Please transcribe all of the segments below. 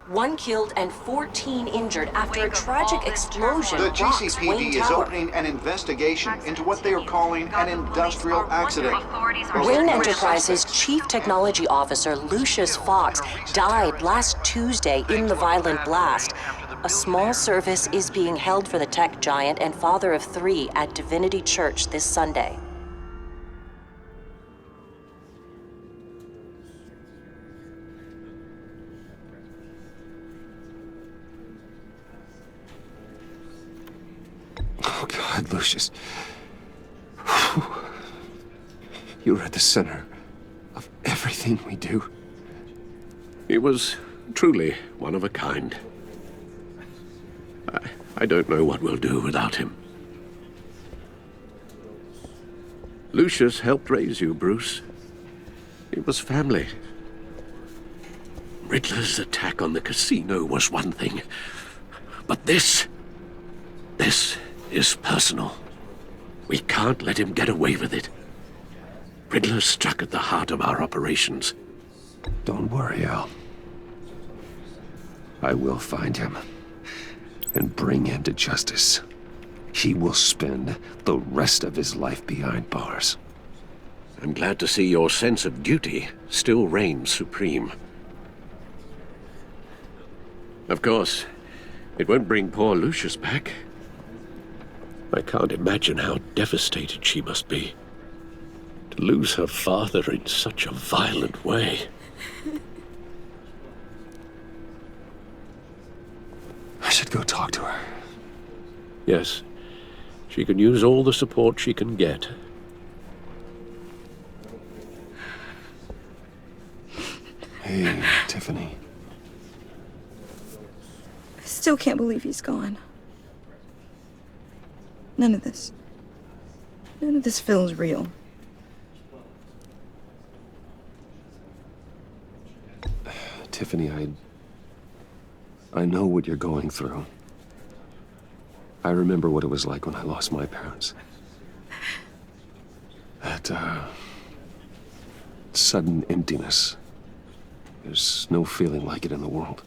1 killed and 14 injured after a tragic explosion The rocks GCPD Wayne is Tower. opening an investigation into what they are calling an industrial accident. Wayne Enterprises' Chief Technology Officer Lucius Fox died last Tuesday in the violent blast. A small service is being held for the tech giant and father of 3 at Divinity Church this Sunday. Oh, God, Lucius. You were at the center of everything we do. He was truly one of a kind. I don't know what we'll do without him. Lucius helped raise you, Bruce. It was family. Riddler's attack on the casino was one thing, but this is personal. We can't let him get away with it. Riddler struck at the heart of our operations. Don't worry, Al. I will find him and bring him to justice. He will spend the rest of his life behind bars. I'm glad to see your sense of duty still reigns supreme. Of course, it won't bring poor Lucius back. I can't imagine how devastated she must be. To lose her father in such a violent way. I should go talk to her. Yes, she can use all the support she can get. Hey, Tiffany. I still can't believe he's gone. None of this feels real. Tiffany, I know what you're going through. I remember what it was like when I lost my parents. That, sudden emptiness. There's no feeling like it in the world.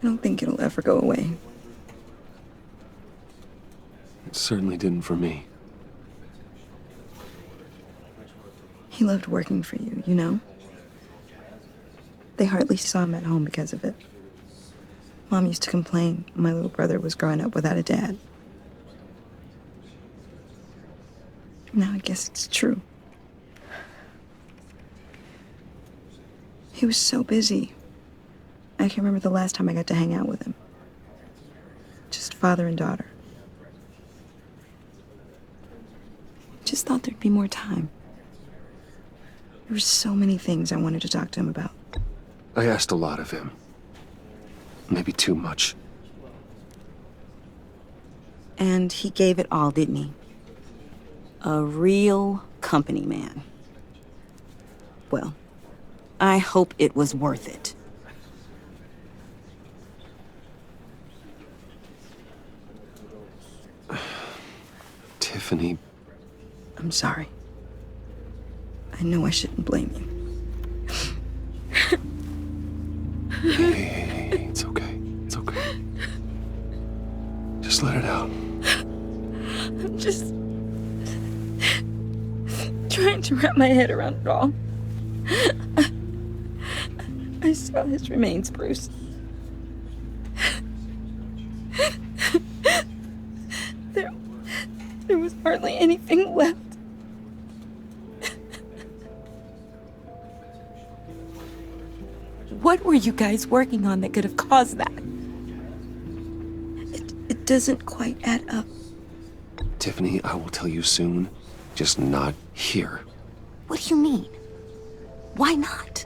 I don't think it'll ever go away. It certainly didn't for me. He loved working for you, you know? They hardly saw him at home because of it. Mom used to complain my little brother was growing up without a dad. Now I guess it's true. He was so busy. I can remember the last time I got to hang out with him. Just father and daughter. Just thought there'd be more time. There were so many things I wanted to talk to him about. I asked a lot of him. Maybe too much. And he gave it all, didn't he? A real company man. Well, I hope it was worth it. Tiffany. I'm sorry. I know I shouldn't blame you. Hey, it's okay. It's okay. Just let it out. I'm just trying to wrap my head around it all. I saw his remains, Bruce. There was hardly anything left. What were you guys working on that could have caused that? It doesn't quite add up. Tiffany, I will tell you soon. Just not here. What do you mean? Why not?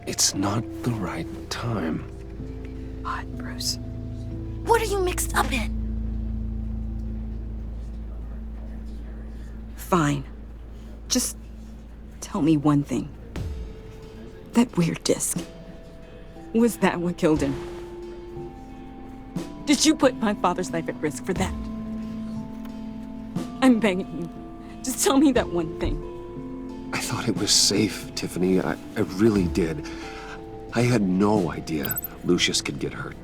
It's not the right time. What, Bruce? What are you mixed up in? Fine. Just tell me one thing. That weird disc. Was that what killed him? Did you put my father's life at risk for that? I'm begging you. Just tell me that one thing. I thought it was safe, Tiffany. I really did. I had no idea Lucius could get hurt.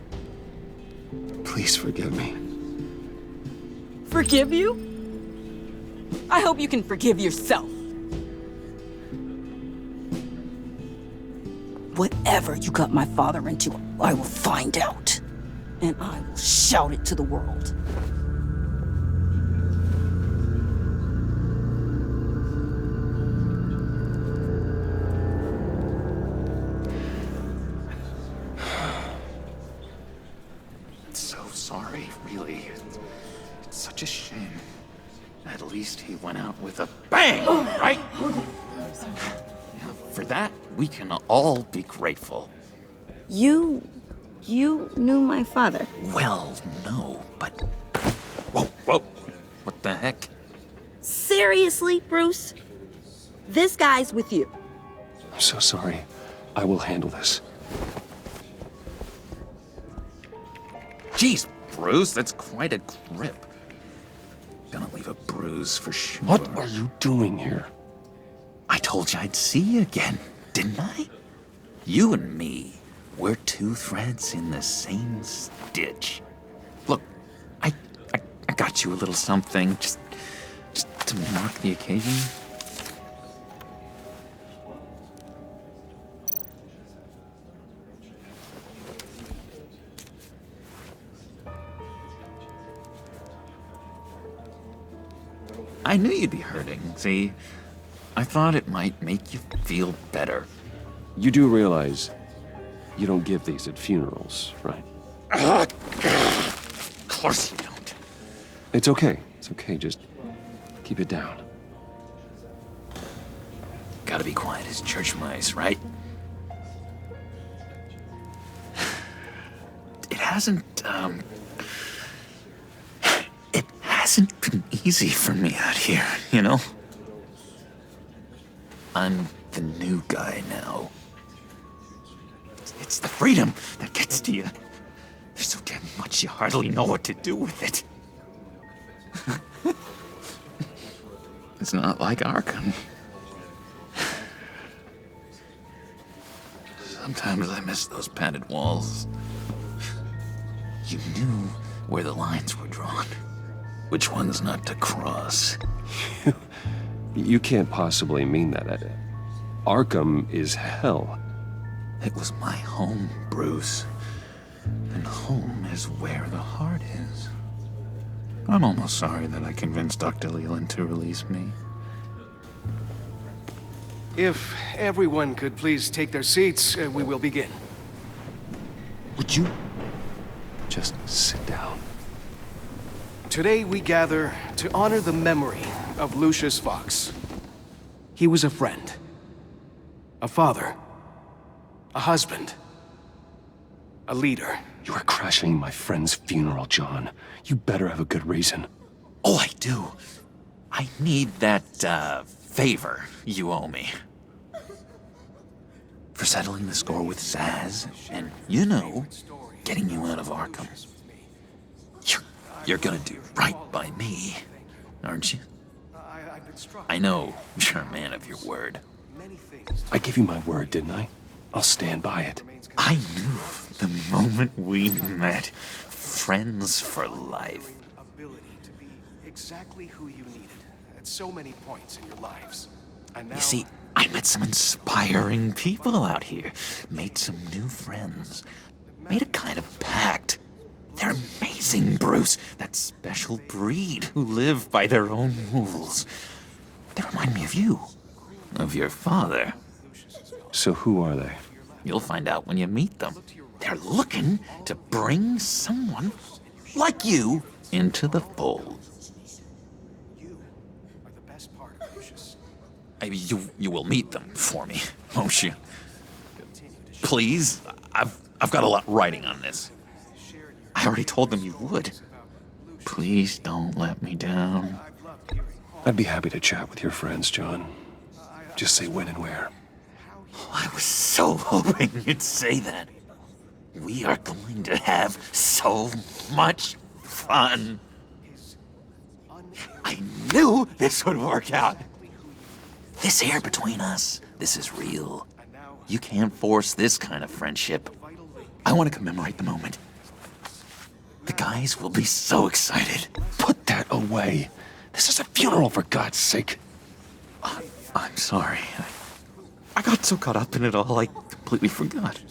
Please forgive me. Forgive you? I hope you can forgive yourself. Whatever you got my father into, I will find out. And I will shout it to the world. So sorry, really. It's such a shame. At least he went out with a bang, right? Yeah, for that, we can all be grateful. You knew my father. Well, no, but... Whoa. What the heck? Seriously, Bruce? This guy's with you. I'm so sorry. I will handle this. Jeez, Bruce, that's quite a grip. Gonna leave a bruise for sure. What are you doing here? I told you I'd see you again, didn't I? You and me, we're two threads in the same stitch. Look, I got you a little something, just to mark the occasion. I knew you'd be hurting, see? I thought it might make you feel better. You do realize you don't give these at funerals, right? Of course you don't. It's okay. It's okay. Just keep it down. Gotta be quiet as church mice, right? It hasn't been easy for me out here, you know? I'm the new guy now. It's the freedom that gets to you. There's so damn much you hardly know what to do with it. It's not like Arkham. Sometimes I miss those padded walls. You knew where the lines were drawn. Which ones not to cross. You can't possibly mean that. Arkham is hell. It was my home, Bruce. And home is where the heart is. I'm almost sorry that I convinced Dr. Leland to release me. If everyone could please take their seats, we will begin. Would you just sit down? Today we gather to honor the memory of Lucius Fox. He was a friend, a father, a husband, a leader. You are crashing my friend's funeral, John. You better have a good reason. Oh, I do. I need that, favor you owe me. For settling the score with Zaz, and, you know, getting you out of Arkham. You're gonna do right by me, aren't you? I know you're a man of your word. I gave you my word, didn't I? I'll stand by it. I knew the moment we met. Friends for life. Ability to be exactly who you needed at so many points in your lives. And now, You see, I met some inspiring people out here. Made some new friends. Made a kind of pact. They're amazing, Bruce. That special breed who live by their own rules. They remind me of you. Of your father. So who are they? You'll find out when you meet them. They're looking to bring someone like you into the fold. you are the best part of Lucius. You will meet them for me, won't you? Please? I've got a lot writing on this. I already told them you would. Please don't let me down. I'd be happy to chat with your friends, John. Just say when and where. I was so hoping you'd say that. We are going to have so much fun. I knew this would work out. This air between us, this is real. You can't force this kind of friendship. I want to commemorate the moment. The guys will be so excited. Put that away. This is a funeral, for God's sake. I'm sorry. I got so caught up in it all, I completely forgot.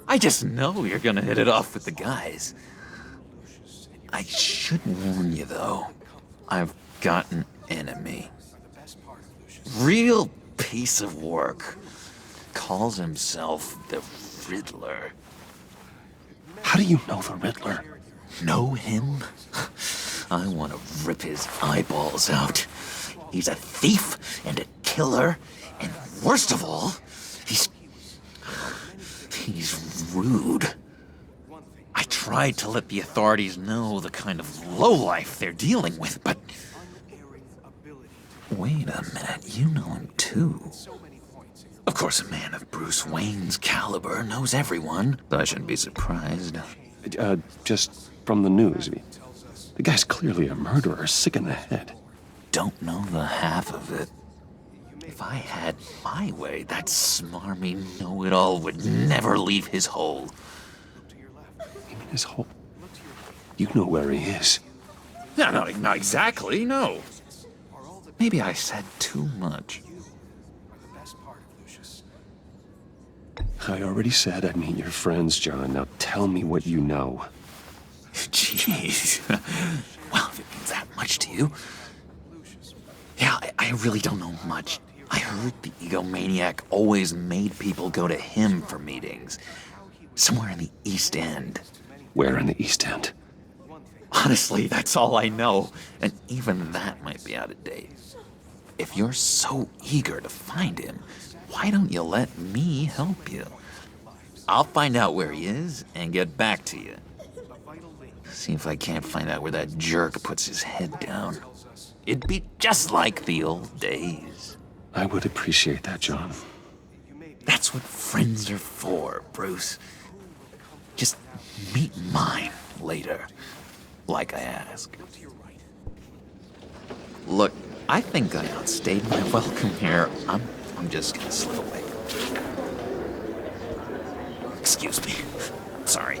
I just know you're gonna hit it off with the guys. I should warn you, though. I've got an enemy. Real piece of work. Calls himself the Riddler. How do you know the Riddler? Know him? I want to rip his eyeballs out. He's a thief and a killer, and worst of all, he's rude. I tried to let the authorities know the kind of lowlife they're dealing with, but... Wait a minute, you know him too. Of course, a man of Bruce Wayne's caliber knows everyone, so I shouldn't be surprised. Just from the news. The guy's clearly a murderer, sick in the head. Don't know the half of it. If I had my way, that smarmy know-it-all would never leave his hole. You mean his hole? You know where he is. No, not exactly, no. Maybe I said too much. I already said I'd meet your friends, John. Now tell me what you know. Jeez. Well, if it means that much to you. Yeah, I really don't know much. I heard the egomaniac always made people go to him for meetings. Somewhere in the East End. Where in the East End? Honestly, that's all I know. And even that might be out of date. If you're so eager to find him, why don't you let me help you? I'll find out where he is and get back to you. See if I can't find out where that jerk puts his head down. It'd be just like the old days. I would appreciate that, John. That's what friends are for, Bruce. Just meet mine later, like I asked. Look, I think I outstayed my welcome here. I'm just gonna slip away. Excuse me. Sorry.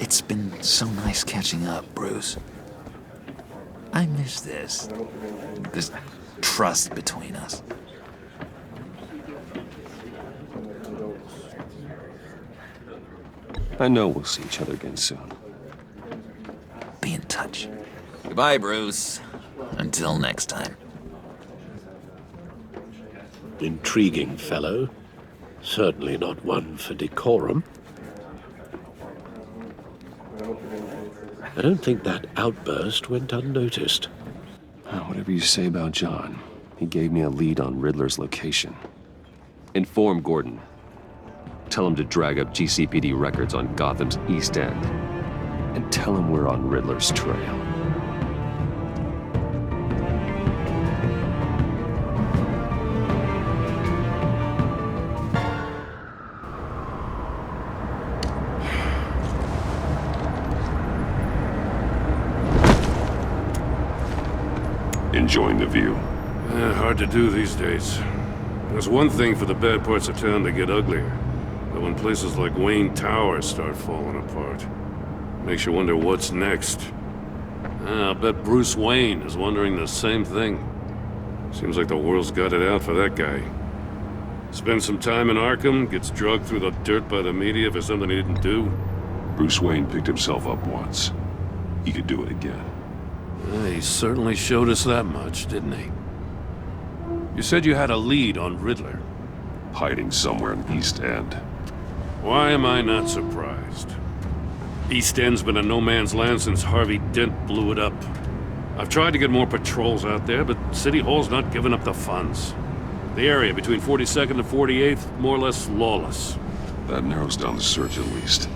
It's been so nice catching up, Bruce. I miss this trust between us. I know we'll see each other again soon. Be in touch. Goodbye, Bruce. Until next time. Intriguing fellow. Certainly not one for decorum. I don't think that outburst went unnoticed. Whatever you say about John, he gave me a lead on Riddler's location. Inform Gordon. Tell him to drag up GCPD records on Gotham's East End. And tell him we're on Riddler's trail. Enjoying the view. Hard to do these days. There's one thing for the bad parts of town to get uglier. But when places like Wayne Tower start falling apart, makes you wonder what's next. I'll bet Bruce Wayne is wondering the same thing. Seems like the world's got it out for that guy. Spends some time in Arkham, gets drugged through the dirt by the media for something he didn't do. Bruce Wayne picked himself up once. He could do it again. He certainly showed us that much, didn't he? You said you had a lead on Riddler. Hiding somewhere in East End. Why am I not surprised? East End's been a no-man's land since Harvey Dent blew it up. I've tried to get more patrols out there, but City Hall's not giving up the funds. The area between 42nd and 48th, more or less lawless. That narrows down the search at least.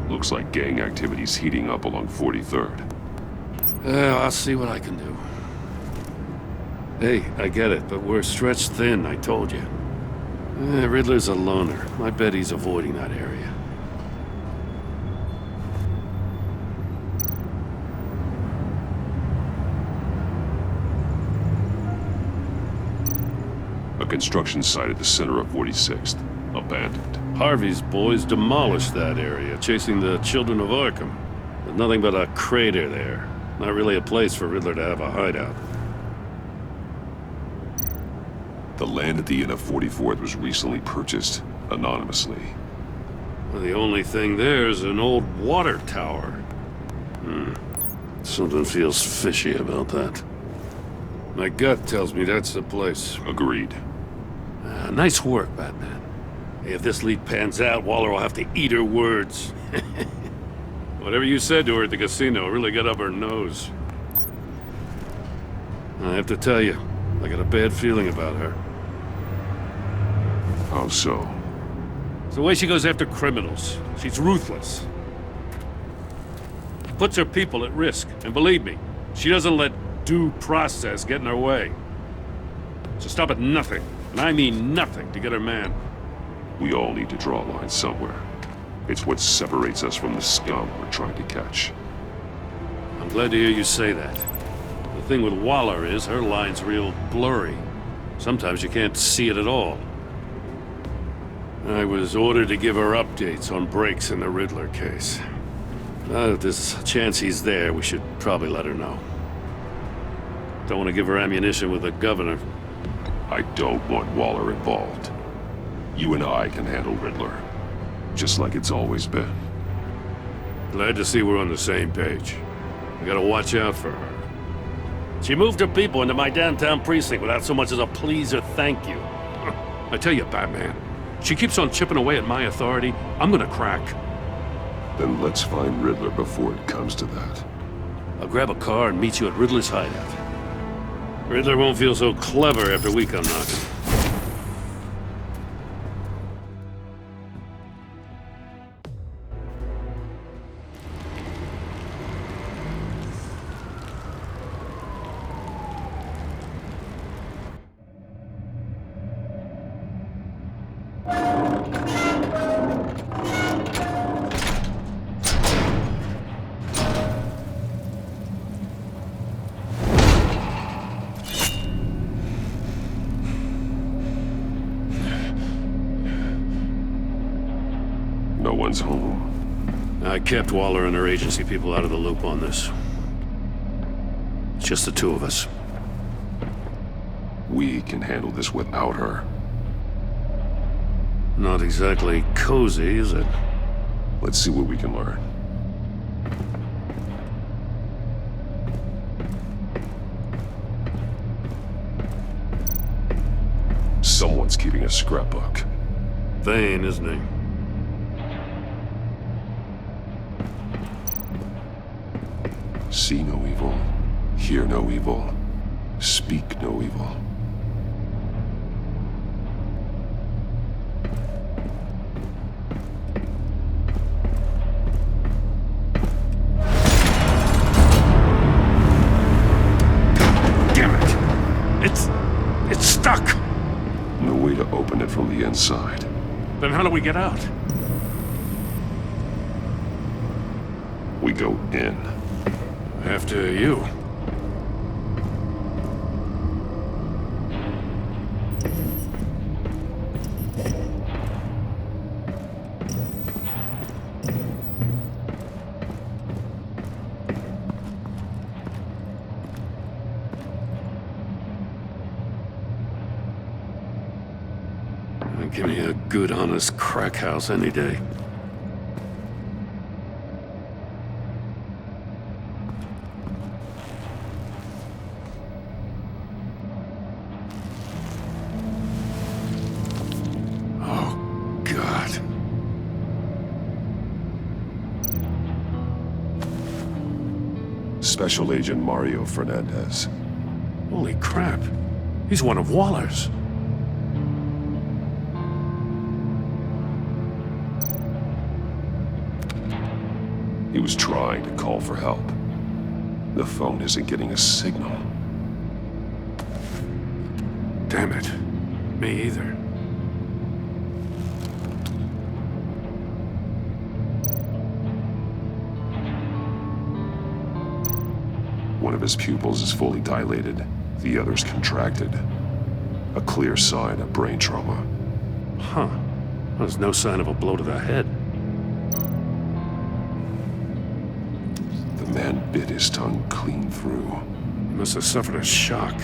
Looks like gang activity's heating up along 43rd. I'll see what I can do. Hey, I get it, but we're stretched thin, I told you. Riddler's a loner. I bet he's avoiding that area. construction site at the center of 46th. Abandoned. Harvey's boys demolished that area, chasing the children of Arkham. There's nothing but a crater there. Not really a place for Riddler to have a hideout. The land at the end of 44th was recently purchased anonymously. Well, the only thing there is an old water tower. Something feels fishy about that. My gut tells me that's the place. Agreed. Nice work, Batman. If this lead pans out, Waller will have to eat her words. Whatever you said to her at the casino really got up her nose. I have to tell you, I got a bad feeling about her. How so? It's the way she goes after criminals. She's ruthless. Puts her people at risk. And believe me, she doesn't let due process get in her way. She'll stop at nothing, and I mean nothing, to get her man. We all need to draw a line somewhere. It's what separates us from the scum we're trying to catch. I'm glad to hear you say that. The thing with Waller is her line's real blurry. Sometimes you can't see it at all. I was ordered to give her updates on breaks in the Riddler case. Now that there's a chance he's there, we should probably let her know. Don't want to give her ammunition with the governor. I don't want Waller involved. You and I can handle Riddler, just like it's always been. Glad to see we're on the same page. We gotta watch out for her. She moved her people into my downtown precinct without so much as a please or thank you. I tell you, Batman, she keeps on chipping away at my authority, I'm gonna crack. Then let's find Riddler before it comes to that. I'll grab a car and meet you at Riddler's hideout. Riddler won't feel so clever after we come knocking. No one's home. I kept Waller and her agency people out of the loop on this. It's just the two of us. We can handle this without her. Not exactly cozy, is it? Let's see what we can learn. Someone's keeping a scrapbook. Vain, isn't he? See no evil, hear no evil, speak no evil. Damn it! It's stuck! No way to open it from the inside. Then how do we get out? We go in. After you. Give me a good, honest crack house any day. Special Agent Mario Fernandez. Holy crap. He's one of Waller's. He was trying to call for help. The phone isn't getting a signal. Damn it. Me either. One of his pupils is fully dilated, the other's contracted. A clear sign of brain trauma. Huh. There's no sign of a blow to the head. The man bit his tongue clean through. He must have suffered a shock,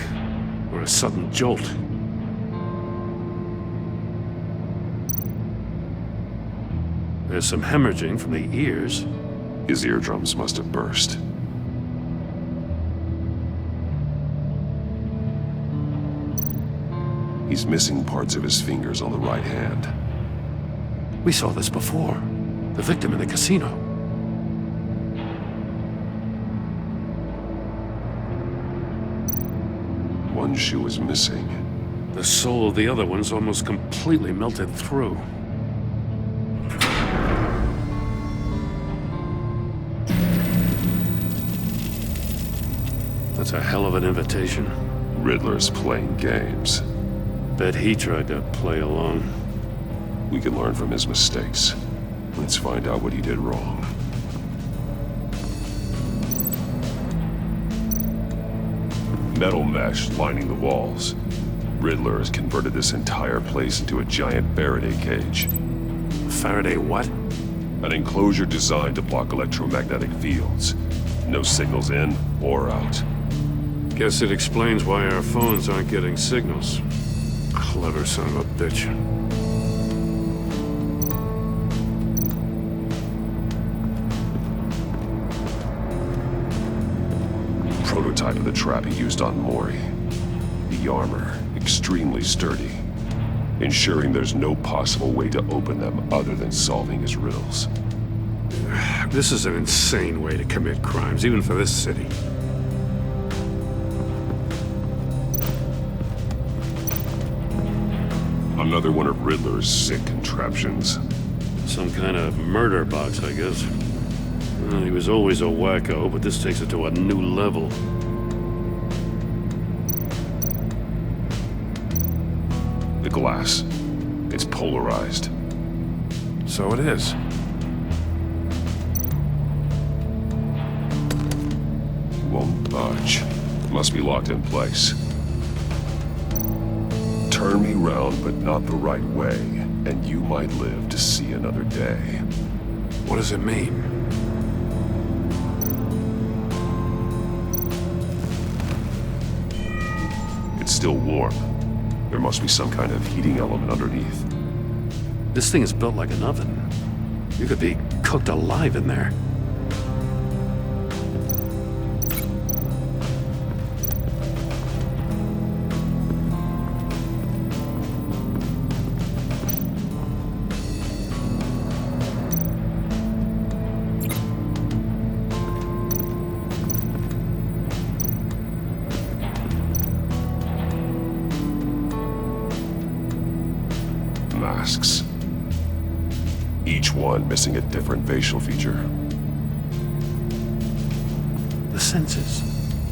or a sudden jolt. There's some hemorrhaging from the ears. His eardrums must have burst. He's missing parts of his fingers on the right hand. We saw this before. The victim in the casino. One shoe is missing. The sole of the other one's almost completely melted through. That's a hell of an invitation. Riddler's playing games. Bet he tried to play along. We can learn from his mistakes. Let's find out what he did wrong. Metal mesh lining the walls. Riddler has converted this entire place into a giant Faraday cage. Faraday what? An enclosure designed to block electromagnetic fields. No signals in or out. Guess it explains why our phones aren't getting signals. Clever son of a bitch. Prototype of the trap he used on Mori. The armor, extremely sturdy, ensuring there's no possible way to open them other than solving his riddles. This is an insane way to commit crimes, even for this city. Another one of Riddler's sick contraptions. Some kind of murder box, I guess. Well, he was always a wacko, but this takes it to a new level. The glass. It's polarized. So it is. Won't budge. Must be locked in place. Turn me round, but not the right way, and you might live to see another day. What does it mean? It's still warm. There must be some kind of heating element underneath. This thing is built like an oven. You could be cooked alive in there. Masks. Each one missing a different facial feature. The senses.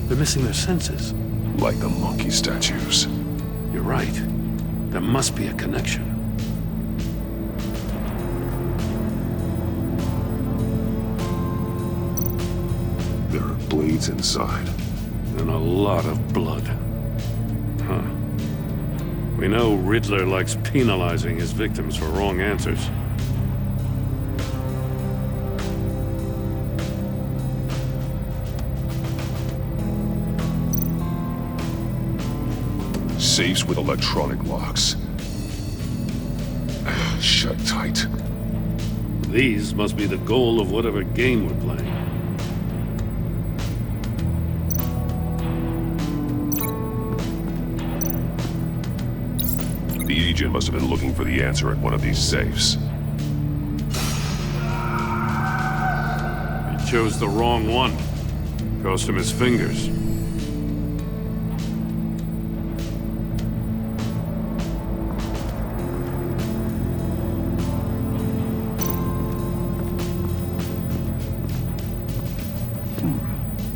They're missing their senses. Like the monkey statues. You're right. There must be a connection. There are blades inside. And a lot of blood. Huh. We know Riddler likes penalizing his victims for wrong answers. Safes with electronic locks. Shut tight. These must be the goal of whatever game we're playing. The agent must have been looking for the answer at one of these safes. He chose the wrong one. Cost him his fingers.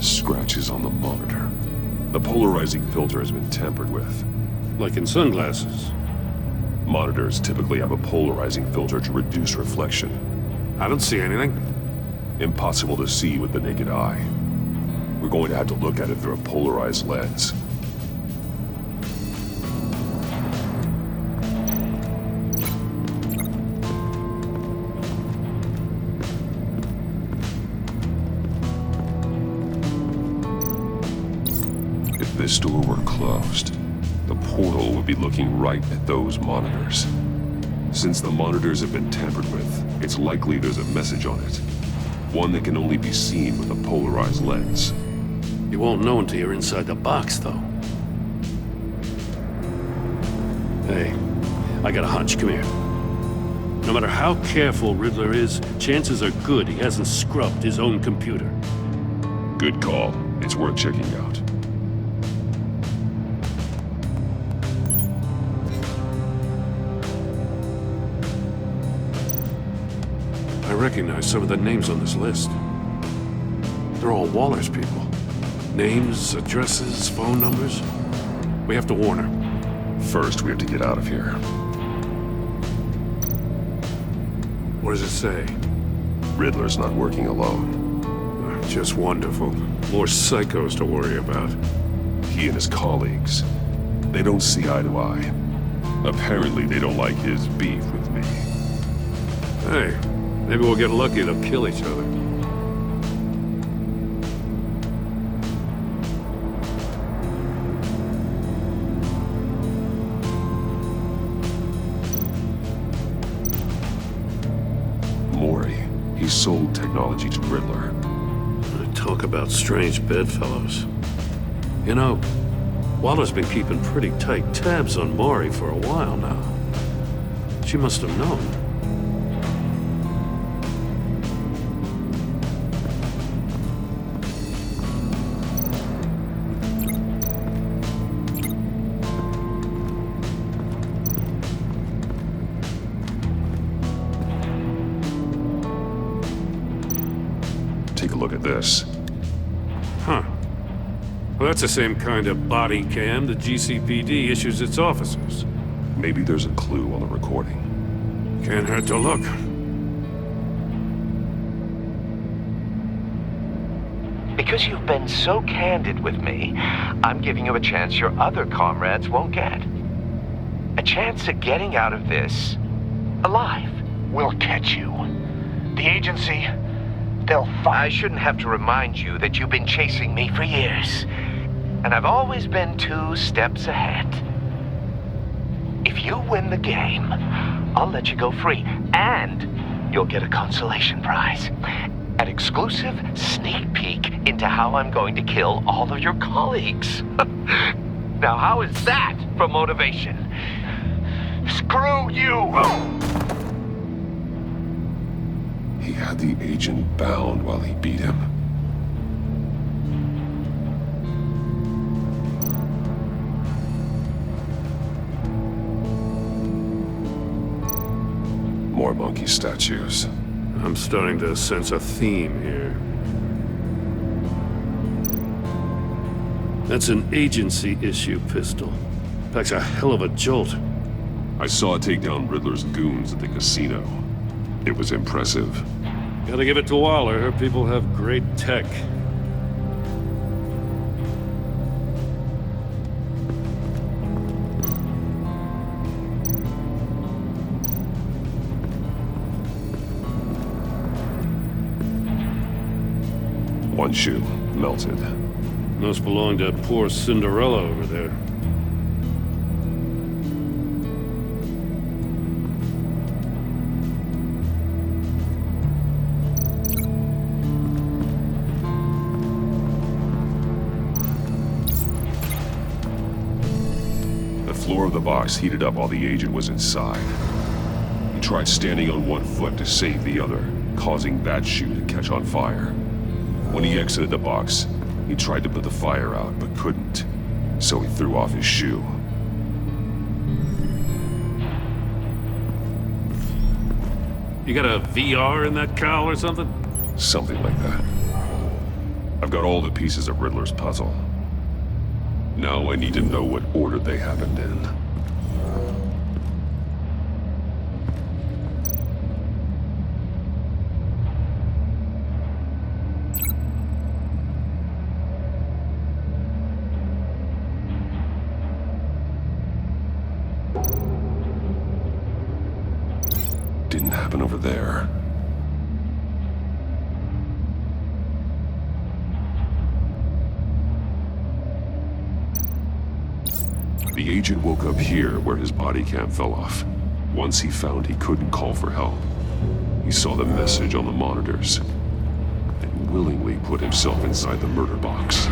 Scratches on the monitor. The polarizing filter has been tampered with. Like in sunglasses. Monitors typically have a polarizing filter to reduce reflection. I don't see anything. Impossible to see with the naked eye. We're going to have to look at it through a polarized lens. this door were closed, the portal would be looking right at those monitors. Since the monitors have been tampered with, it's likely there's a message on it. One that can only be seen with a polarized lens. You won't know until you're inside the box, though. Hey, I got a hunch. Come here. No matter how careful Riddler is, chances are good he hasn't scrubbed his own computer. Good call. It's worth checking out. I recognize some of the names on this list. They're all Waller's people. Names, addresses, phone numbers. We have to warn her. First, we have to get out of here. What does it say? Riddler's not working alone. Just wonderful. More psychos to worry about. He and his colleagues, they don't see eye to eye. Apparently, they don't like his beef with me. Hey, maybe we'll get lucky to kill each other. Mori, he sold technology to Riddler. Talk about strange bedfellows. You know, Waller's been keeping pretty tight tabs on Mori for a while now. She must have known. Take a look at this. Huh. Well, that's the same kind of body cam the GCPD issues its officers. Maybe there's a clue on the recording. Can't hurt to look. Because you've been so candid with me, I'm giving you a chance your other comrades won't get. A chance at getting out of this alive. We'll catch you. The agency, they'll find... I shouldn't have to remind you that you've been chasing me for years. And I've always been 2 steps ahead. If you win the game, I'll let you go free. And you'll get a consolation prize. An exclusive sneak peek into how I'm going to kill all of your colleagues. Now, how is that for motivation? Screw you! He had the agent bound while he beat him. More monkey statues. I'm starting to sense a theme here. That's an agency-issue pistol. Packs a hell of a jolt. I saw it take down Riddler's goons at the casino. It was impressive. Gotta give it to Waller. Her people have great tech. One shoe, melted. Must belong to poor Cinderella over there. The floor of the box heated up while the agent was inside. He tried standing on one foot to save the other, causing that shoe to catch on fire. When he exited the box, he tried to put the fire out, but couldn't. So he threw off his shoe. You got a VR in that cowl or something? Something like that. I've got all the pieces of Riddler's puzzle. Now I need to know what order they happened in. Didn't happen over there. The agent woke up here where his body cam fell off. Once he found he couldn't call for help, he saw the message on the monitors and willingly put himself inside the murder box.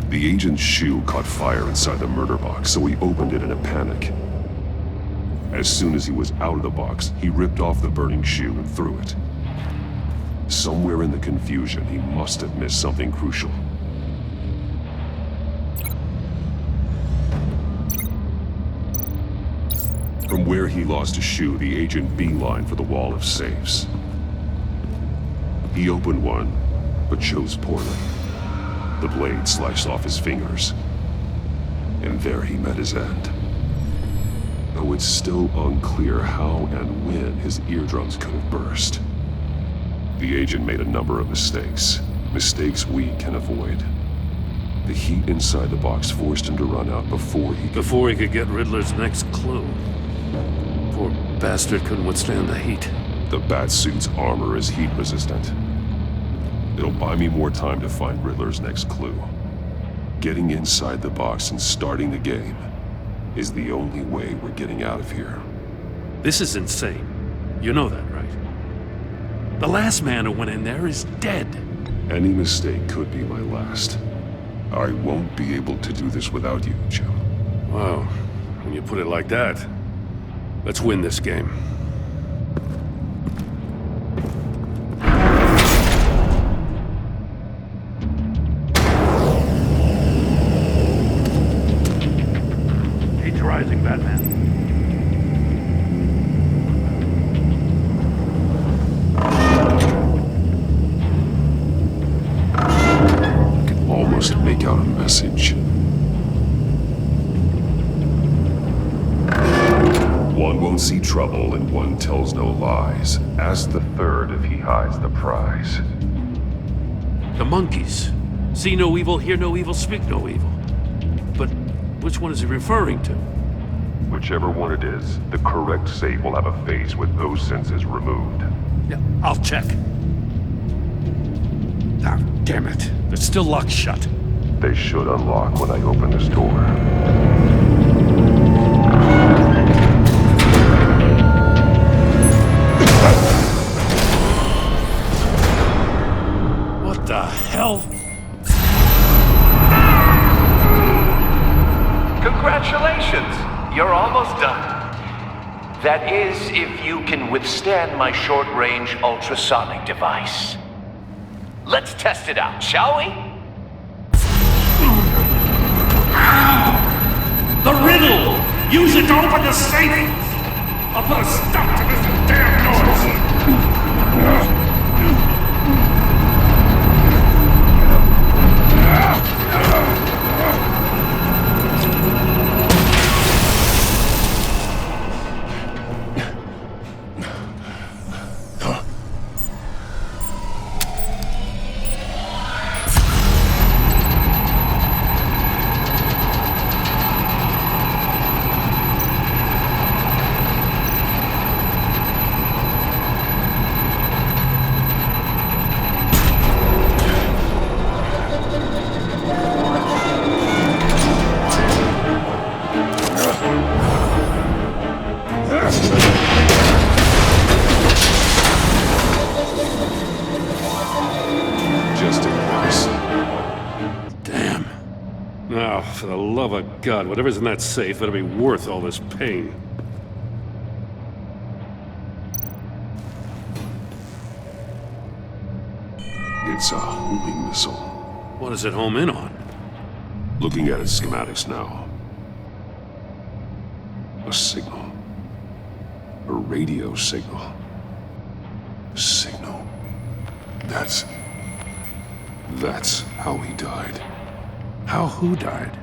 The agent's shoe caught fire inside the murder box, so he opened it in a panic. As soon as he was out of the box, he ripped off the burning shoe and threw it. Somewhere in the confusion, he must have missed something crucial. From where he lost a shoe, the agent beelined for the wall of safes. He opened one, but chose poorly. The blade sliced off his fingers, and there he met his end. Though it's still unclear how and when his eardrums could have burst. The agent made a number of mistakes we can avoid. The heat inside the box forced him to run out before he could get Riddler's next clue. Poor bastard couldn't withstand the heat. The Batsuit's armor is heat resistant. It'll buy me more time to find Riddler's next clue. Getting inside the box and starting the game is the only way we're getting out of here. This is insane. You know that, right? The last man who went in there is dead. Any mistake could be my last. I won't be able to do this without you, Jim. Wow, when you put it like that, let's win this game. Heat's rising, Batman. Almost make out a message. One won't see trouble and one tells no lies. Ask the third if he hides the prize. The monkeys. See no evil, hear no evil, speak no evil. But which one is he referring to? Whichever one it is, the correct safe will have a face with those senses removed. Yeah, I'll check. Ah, damn it. They're still locked shut. They should unlock when I open this door. What the hell? Congratulations! You're almost done. That is, if you can withstand my short-range ultrasonic device. Let's test it out, shall we? The riddle! Use it to open the safe! I'll put a stop to this damn noise! For the love of God, whatever's in that safe better be worth all this pain. It's a homing missile. What does it home in on? Looking at its schematics now. A signal. A radio signal. A signal. That's how he died. How who died?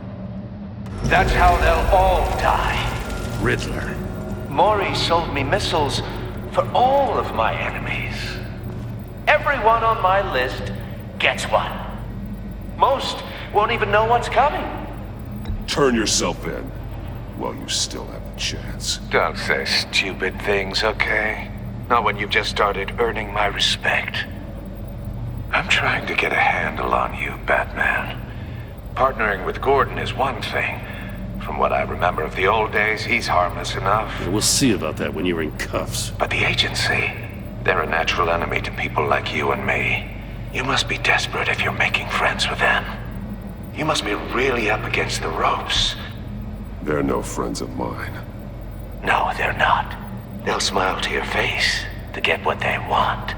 That's how they'll all die. Riddler. Maury sold me missiles for all of my enemies. Everyone on my list gets one. Most won't even know what's coming. Turn yourself in while you still have a chance. Don't say stupid things, okay? Not when you've just started earning my respect. I'm trying to get a handle on you, Batman. Partnering with Gordon is one thing. From what I remember of the old days, he's harmless enough. Yeah, we'll see about that when you're in cuffs. But the agency, they're a natural enemy to people like you and me. You must be desperate if you're making friends with them. You must be really up against the ropes. They're no friends of mine. No, they're not. They'll smile to your face to get what they want.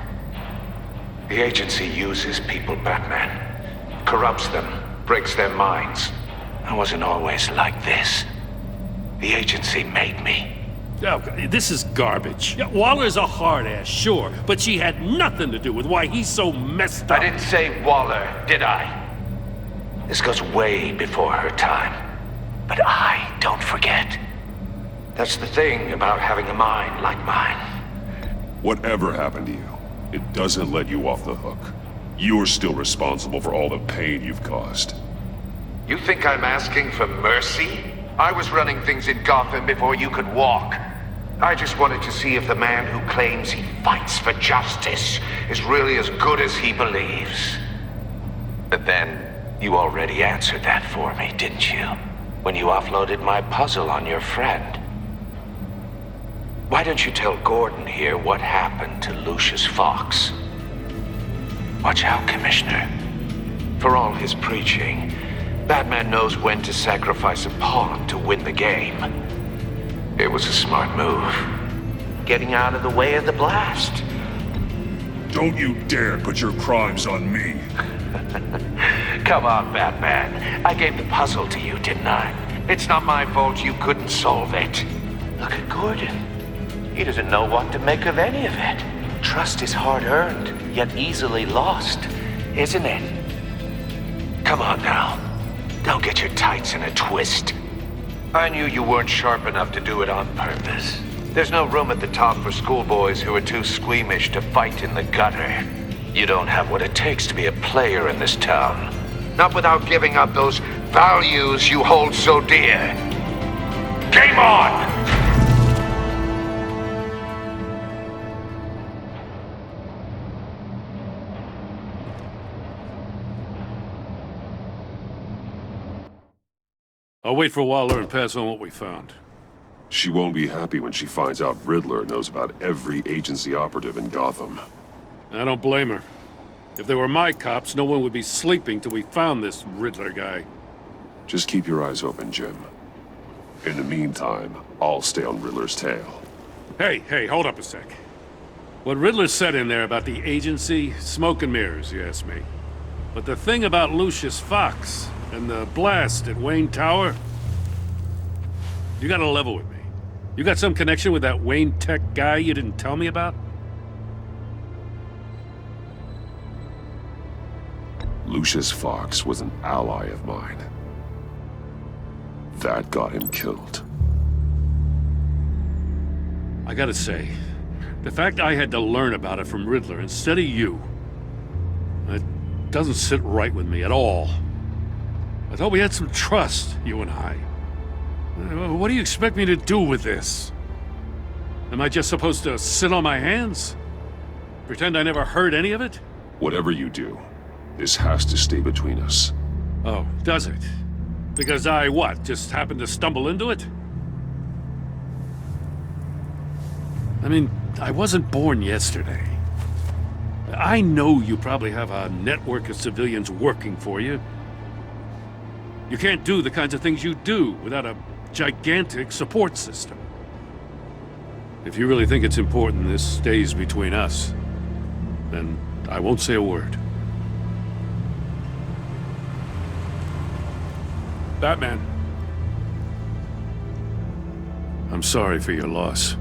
The agency uses people, Batman. Corrupts them, breaks their minds. I wasn't always like this. The agency made me. Oh, this is garbage. Yeah, Waller's a hard-ass, sure, but she had nothing to do with why he's so messed up. I didn't say Waller, did I? This goes way before her time. But I don't forget. That's the thing about having a mind like mine. Whatever happened to you, it doesn't let you off the hook. You're still responsible for all the pain you've caused. You think I'm asking for mercy? I was running things in Gotham before you could walk. I just wanted to see if the man who claims he fights for justice is really as good as he believes. But then, you already answered that for me, didn't you? When you offloaded my puzzle on your friend. Why don't you tell Gordon here what happened to Lucius Fox? Watch out, Commissioner. For all his preaching, Batman knows when to sacrifice a pawn to win the game. It was a smart move. Getting out of the way of the blast. Don't you dare put your crimes on me. Come on, Batman. I gave the puzzle to you, didn't I? It's not my fault you couldn't solve it. Look at Gordon. He doesn't know what to make of any of it. Trust is hard-earned, yet easily lost, isn't it? Come on now. Don't get your tights in a twist. I knew you weren't sharp enough to do it on purpose. There's no room at the top for schoolboys who are too squeamish to fight in the gutter. You don't have what it takes to be a player in this town. Not without giving up those values you hold so dear. Game on! I'll wait for Waller and pass on what we found. She won't be happy when she finds out Riddler knows about every agency operative in Gotham. I don't blame her. If they were my cops, no one would be sleeping till we found this Riddler guy. Just keep your eyes open, Jim. In the meantime, I'll stay on Riddler's tail. Hey, hold up a sec. What Riddler said in there about the agency, smoke and mirrors, you ask me. But the thing about Lucius Fox and the blast at Wayne Tower, you gotta level with me. You got some connection with that Wayne Tech guy you didn't tell me about? Lucius Fox was an ally of mine. That got him killed. I gotta say, the fact I had to learn about it from Riddler instead of you, it doesn't sit right with me at all. I thought we had some trust, you and I. What do you expect me to do with this? Am I just supposed to sit on my hands? Pretend I never heard any of it? Whatever you do, this has to stay between us. Oh, does it? Because I, what, just happened to stumble into it? I mean, I wasn't born yesterday. I know you probably have a network of civilians working for you. You can't do the kinds of things you do without a gigantic support system. If you really think it's important this stays between us, then I won't say a word. Batman. I'm sorry for your loss.